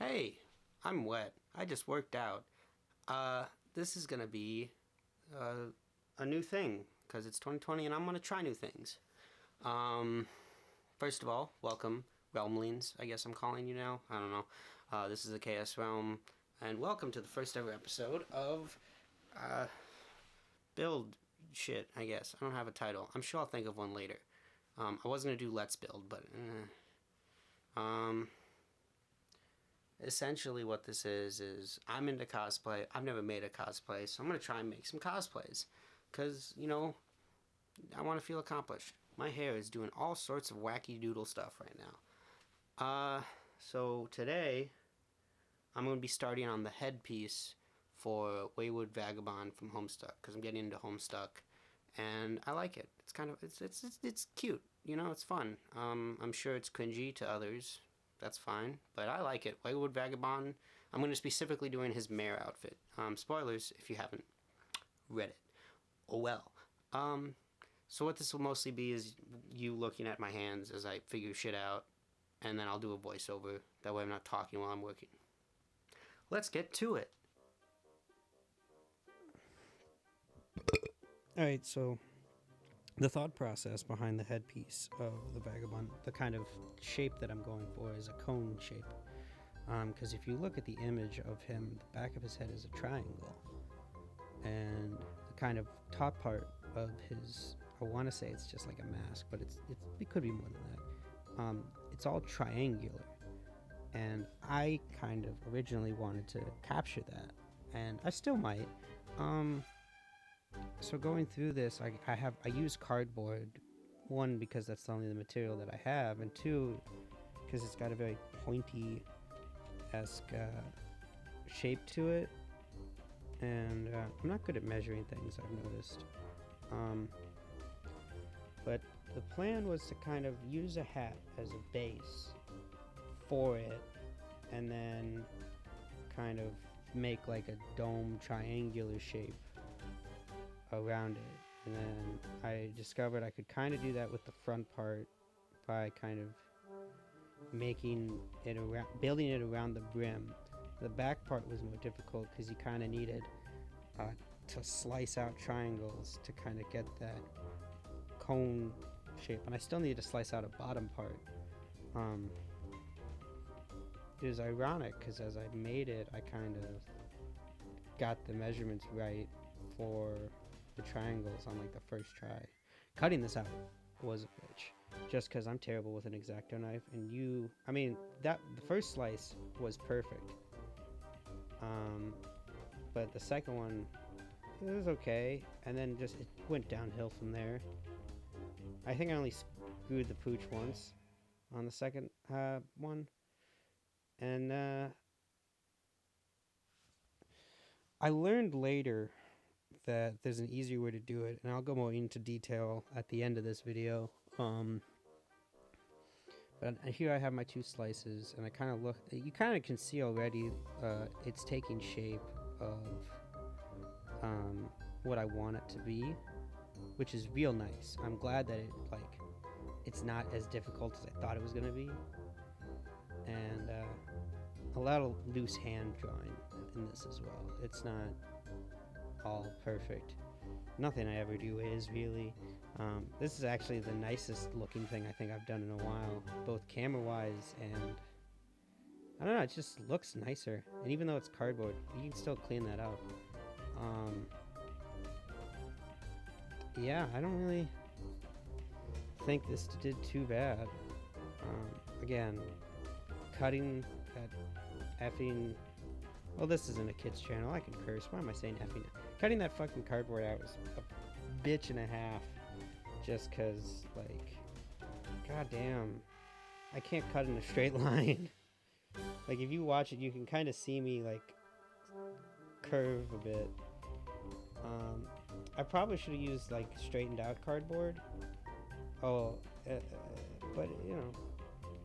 Hey, I'm wet. I just worked out. This is gonna be a new thing because it's 2020 and I'm gonna try new things. Um, First of all, welcome, Realmlings. I guess I'm calling you now. I don't know. This is the KS Realm, and welcome to the first ever episode of uh, Build Shit. I guess I don't have a title. I'm sure I'll think of one later. I was gonna do Let's Build, but essentially what this is I'm into cosplay. I've never made a cosplay, so I'm gonna try and make some cosplays because I want to feel accomplished. My hair is doing all sorts of wacky doodle stuff right now. So today I'm gonna be starting on the headpiece for Wayward Vagabond from Homestuck because I'm getting into Homestuck and I like it. It's kind of it's cute. It's fun. I'm sure it's cringy to others. That's fine, but I like it. Wayward Vagabond. I'm going to specifically doing his mare outfit. Spoilers if you haven't read it. Oh well. So what this will mostly be is you looking at my hands as I figure shit out, and then I'll do a voiceover. That way I'm not talking while I'm working. Let's get to it. Alright, so the thought process behind the headpiece of the Vagabond, the kind of shape that I'm going for is a cone shape. Because if you look at the image of him, the back of his head is a triangle. And the kind of top part of his, I want to say it's just like a mask, but it could be more than that. It's all triangular. And I kind of originally wanted to capture that. And I still might. So going through this, I use cardboard. One, because that's only the material that I have, and two, because it's got a very pointy-esque shape to it. And I'm not good at measuring things, I've noticed. But the plan was to kind of use a hat as a base for it, and then kind of make like a dome triangular shape around it. And then I discovered I could kind of do that with the front part by kind of making it around, building it around the brim. The back part was more difficult because you kind of needed to slice out triangles to kind of get that cone shape, and I still need to slice out a bottom part. It was ironic because as I made it, I kind of got the measurements right for the triangles on like the first try. Cutting this out was a bitch, just because I'm terrible with an X-Acto knife, and the first slice was perfect, but the second one, it was okay, and then just it went downhill from there. I think I only screwed the pooch once on the second one, and I learned later that there's an easier way to do it, and I'll go more into detail at the end of this video. But here I have my two slices, and I kind of look, you kind of can see already it's taking shape of what I want it to be, which is real nice. I'm glad that it's not as difficult as I thought it was going to be, and a lot of loose hand drawing in this as well. It's not all perfect. Nothing I ever do is really. This is actually the nicest looking thing I think I've done in a while, both camera wise and I don't know, it just looks nicer. And even though it's cardboard, you can still clean that up. Yeah, I don't really think this did too bad. Again, cutting that effing, well, this isn't a kid's channel, I can curse, why am I saying effing? Cutting that fucking cardboard out was a bitch and a half, just cause, like, goddamn, I can't cut in a straight line. Like, if you watch it, you can kind of see me, like, curve a bit. I probably should have used, like, straightened out cardboard. Oh, but,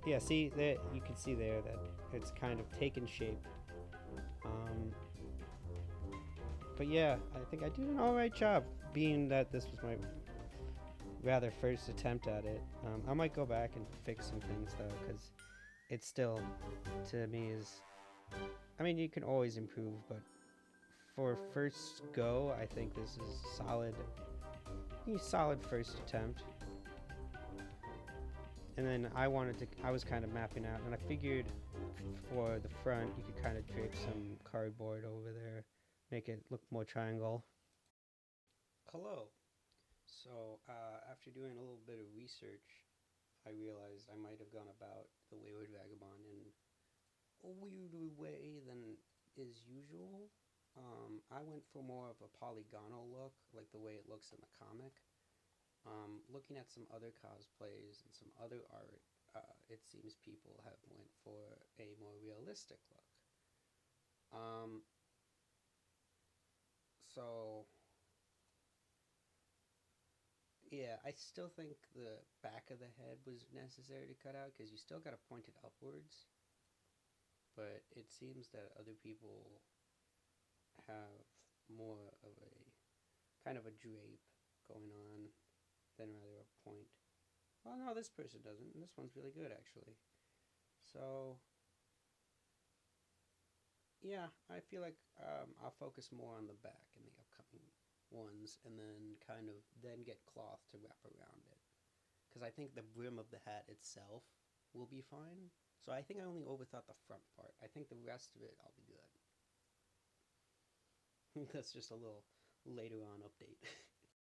yeah, see, there, you can see there that it's kind of taken shape. But yeah, I think I did an alright job, being that this was my rather first attempt at it. I might go back and fix some things though, because it still, to me, is I mean, you can always improve, but for first go, I think this is solid first attempt. And then I was kind of mapping out, and I figured for the front, you could kind of drape some cardboard over there, make it look more triangle. Hello. So, after doing a little bit of research, I realized I might have gone about the Wayward Vagabond in a weirder way than is usual. I went for more of a polygonal look, like the way it looks in the comic. Looking at some other cosplays and some other art, it seems people have went for a more realistic look. Um, so yeah, I still think the back of the head was necessary to cut out because you still got to point it upwards. But it seems that other people have more of a kind of a drape going on than rather a point. Well, no, this person doesn't. And this one's really good, actually. So, yeah, I feel like I'll focus more on the back in the upcoming ones, and then kind of then get cloth to wrap around it. Because I think the brim of the hat itself will be fine. So I think I only overthought the front part. I think the rest of it I'll be good. That's just a little later on update.